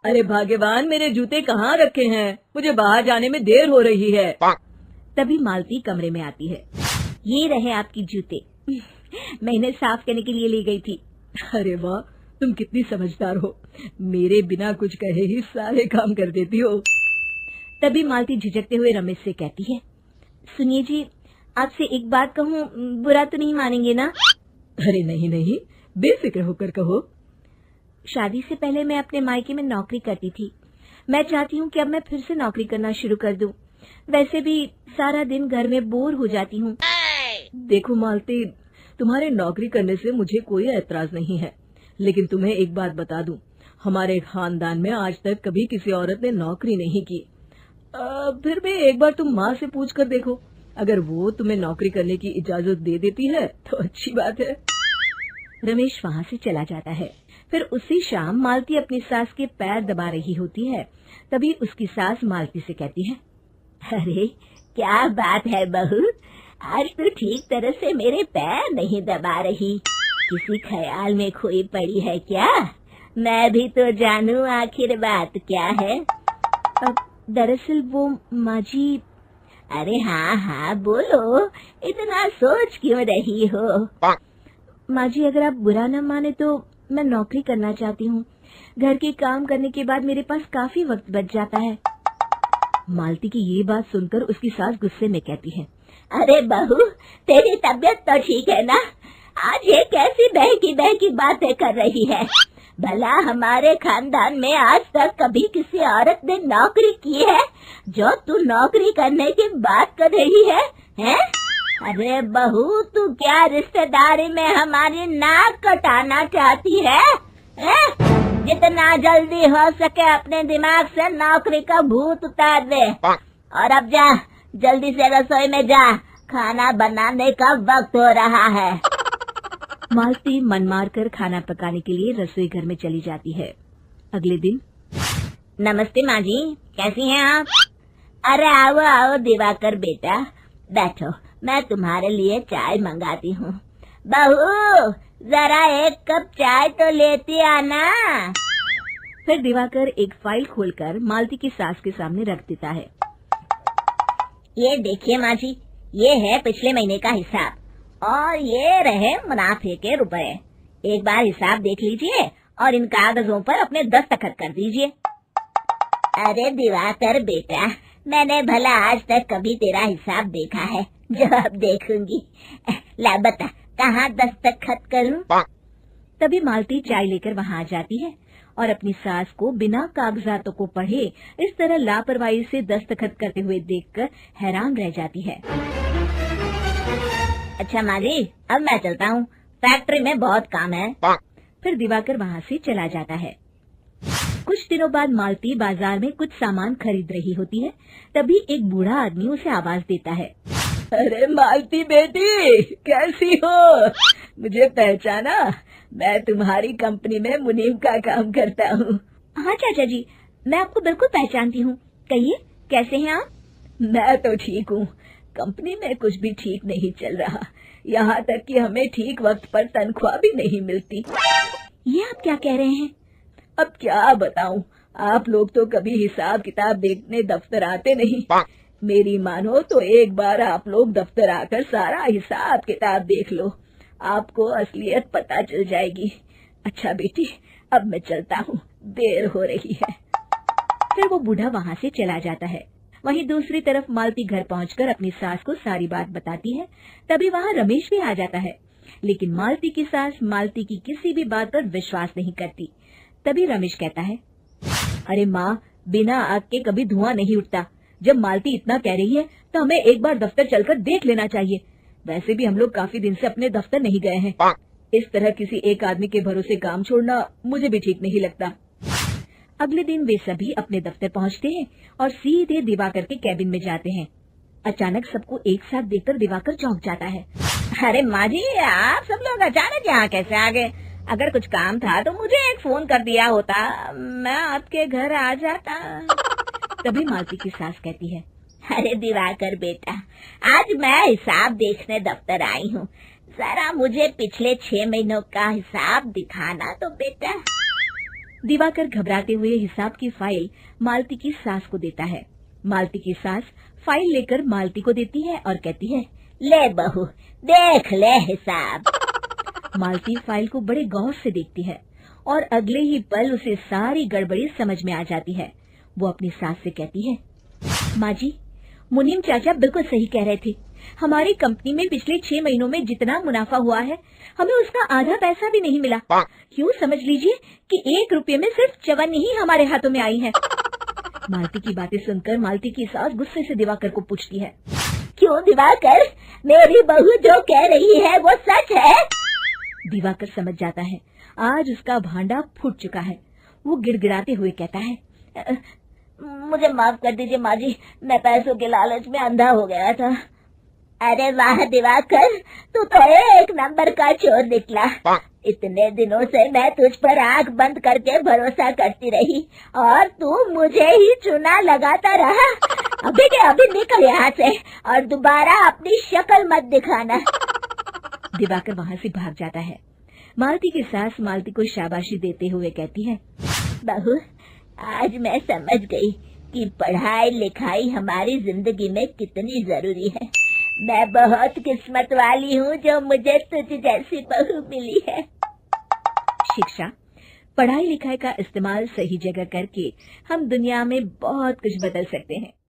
अरे भाग्यवान, मेरे जूते कहाँ रखे हैं? मुझे बाहर जाने में देर हो रही है। तभी मालती कमरे में आती है। ये रहे आपकी जूते। मैं इन्हें साफ करने के लिए ले गई थी। अरे वाह, तुम कितनी समझदार हो। मेरे बिना कुछ कहे ही सारे काम कर देती हो। तभी मालती झिझकते हुए रमेश से कहती है, सुनिए जी, आपसे एक बात कहूँ, बुरा तो नहीं मानेंगे ना? अरे नहीं नहीं, बेफिक्र होकर कहो। शादी से पहले मैं अपने मायके में नौकरी करती थी। मैं चाहती हूँ कि अब मैं फिर से नौकरी करना शुरू कर दूं। वैसे भी सारा दिन घर में बोर हो जाती हूँ। देखो मालती, तुम्हारे नौकरी करने से मुझे कोई ऐतराज नहीं है, लेकिन तुम्हें एक बात बता दूं, हमारे खानदान में आज तक कभी किसी औरत ने नौकरी नहीं की। फिर भी एक बार तुम माँ से पूछ कर देखो, अगर वो तुम्हें नौकरी करने की इजाजत दे देती है तो अच्छी बात है। रमेश वहाँ से चला जाता है। फिर उसी शाम मालती अपनी सास के पैर दबा रही होती है। तभी उसकी सास मालती से कहती है, अरे क्या बात है बहू, आज तो ठीक तरह से मेरे पैर नहीं दबा रही। किसी ख्याल में खोई पड़ी है क्या? मैं भी तो जानूं आखिर बात क्या है। दरअसल वो माँ जी। अरे हाँ हाँ बोलो, इतना सोच क्यों रही हो? माँ जी, अगर आप बुरा न माने तो मैं नौकरी करना चाहती हूँ। घर के काम करने के बाद मेरे पास काफी वक्त बच जाता है। मालती की ये बात सुनकर उसकी सास गुस्से में कहती है, अरे बहू, तेरी तबीयत तो ठीक है ना? आज ये कैसी बहकी बातें कर रही है? भला हमारे खानदान में आज तक कभी किसी औरत ने नौकरी की है जो तू नौकरी करने की बात कर रही है? हैं? अरे बहू, तू क्या रिश्तेदारी में हमारी नाक कटाना चाहती है? जितना जल्दी हो सके अपने दिमाग से नौकरी का भूत उतार दे। और अब जा, जल्दी से रसोई में जा, खाना बनाने का वक्त हो रहा है। मालती मन मार कर खाना पकाने के लिए रसोई घर में चली जाती है। अगले दिन, नमस्ते माँ जी, कैसी हैं आप? अरे आओ आओ दिवाकर बेटा, बैठो, मैं तुम्हारे लिए चाय मंगाती हूँ। बहू, जरा एक कप चाय तो लेती आना। फिर दिवाकर एक फाइल खोलकर मालती की सास के सामने रख देता है। ये देखिए माँ जी, ये है पिछले महीने का हिसाब और ये रहे मुनाफे के रुपए। एक बार हिसाब देख लीजिए और इन कागजों पर अपने दस्तखत कर दीजिए। अरे दिवाकर बेटा, मैंने भला आज तक कभी तेरा हिसाब देखा है जो अब देखूंगी? ला बता, कहाँ दस्तखत करूं? तभी मालती चाय लेकर वहाँ आ जाती है और अपनी सास को बिना कागजातों को पढ़े इस तरह लापरवाही से दस्तखत करते हुए देखकर हैरान रह जाती है। अच्छा माँ जी, अब मैं चलता हूँ, फैक्ट्री में बहुत काम है। फिर दिवाकर वहाँ से चला जाता है। कुछ दिनों बाद मालती बाजार में कुछ सामान खरीद रही होती है। तभी एक बूढ़ा आदमी उसे आवाज देता है, अरे मालती बेटी, कैसी हो? मुझे पहचाना? मैं तुम्हारी कंपनी में मुनीम का काम करता हूँ। हाँ चाचा जी, मैं आपको बिल्कुल पहचानती हूँ। कहिए, कैसे हैं आप? मैं तो ठीक हूँ। कंपनी में कुछ भी ठीक नहीं चल रहा, यहाँ तक कि हमें ठीक वक्त पर तनख्वाह भी नहीं मिलती। ये आप क्या कह रहे हैं? अब क्या बताऊं, आप लोग तो कभी हिसाब किताब देखने दफ्तर आते नहीं। मेरी मानो तो एक बार आप लोग दफ्तर आकर सारा हिसाब किताब देख लो, आपको असलियत पता चल जाएगी। अच्छा बेटी, अब मैं चलता हूँ, देर हो रही है। फिर वो बूढ़ा वहाँ से चला जाता है। वहीं दूसरी तरफ मालती घर पहुंचकर अपनी सास को सारी बात बताती है। तभी वहाँ रमेश भी आ जाता है, लेकिन मालती की सास मालती की किसी भी बात पर विश्वास नहीं करती। तभी रमेश कहता है, अरे माँ, बिना आग के कभी धुआं नहीं उठता। जब मालती इतना कह रही है तो हमें एक बार दफ्तर चलकर देख लेना चाहिए। वैसे भी हम लोग काफी दिन से अपने दफ्तर नहीं गए हैं। इस तरह किसी एक आदमी के भरोसे काम छोड़ना मुझे भी ठीक नहीं लगता। अगले दिन वे सभी अपने दफ्तर पहुंचते हैं और सीधे दिवाकर के कैबिन में जाते हैं। अचानक सबको एक साथ देखकर दिवाकर चौंक जाता है। अरे माँ जी, आप सब लोग अचानक यहाँ कैसे आ गए? अगर कुछ काम था तो मुझे एक फोन कर दिया होता, मैं आपके घर आ जाता। तभी मालती की सास कहती है, अरे दिवाकर बेटा, आज मैं हिसाब देखने दफ्तर आई हूँ, जरा मुझे पिछले 6 महीनों का हिसाब दिखाना तो बेटा। दिवाकर घबराते हुए हिसाब की फाइल मालती की सास को देता है। मालती की सास फाइल लेकर मालती को देती है और कहती है, ले बहू, देख ले हिसाब। मालती फाइल को बड़े गौर से देखती है और अगले ही पल उसे सारी गड़बड़ी समझ में आ जाती है। वो अपनी सास से कहती है, माँ जी, मुनीम चाचा बिल्कुल सही कह रहे थे। हमारी कंपनी में पिछले 6 महीनों में जितना मुनाफा हुआ है, हमें उसका आधा पैसा भी नहीं मिला। क्यों समझ लीजिए कि 1 रुपये में सिर्फ चवन्नी ही हमारे हाथों में आई है। मालती की बातें सुनकर मालती की सास गुस्से से दिवाकर को पूछती है, क्यों दिवाकर, मेरी बहू जो कह रही है वो सच है? दिवाकर समझ जाता है आज उसका भांडा फूट चुका है। वो गिड़गिड़ाते हुए कहता है, मुझे माफ कर दीजिए माँ जी, मैं पैसों के लालच में अंधा हो गया था। अरे वाह दिवाकर, तू तो 1 नंबर का चोर निकला। इतने दिनों से मैं तुझ पर आंख बंद करके भरोसा करती रही और तू मुझे ही चुना लगाता रहा। अभी के अभी निकल यहाँ से और दोबारा अपनी शक्ल मत दिखाना। दिवाकर वहाँ से भाग जाता है। मालती की सास मालती को शाबाशी देते हुए कहती है, बहू, आज मैं समझ गई कि पढ़ाई लिखाई हमारी जिंदगी में कितनी जरूरी है। मैं बहुत किस्मत वाली हूँ जो मुझे तुझ जैसी बहू मिली है। शिक्षा, पढ़ाई लिखाई का इस्तेमाल सही जगह करके हम दुनिया में बहुत कुछ बदल सकते हैं।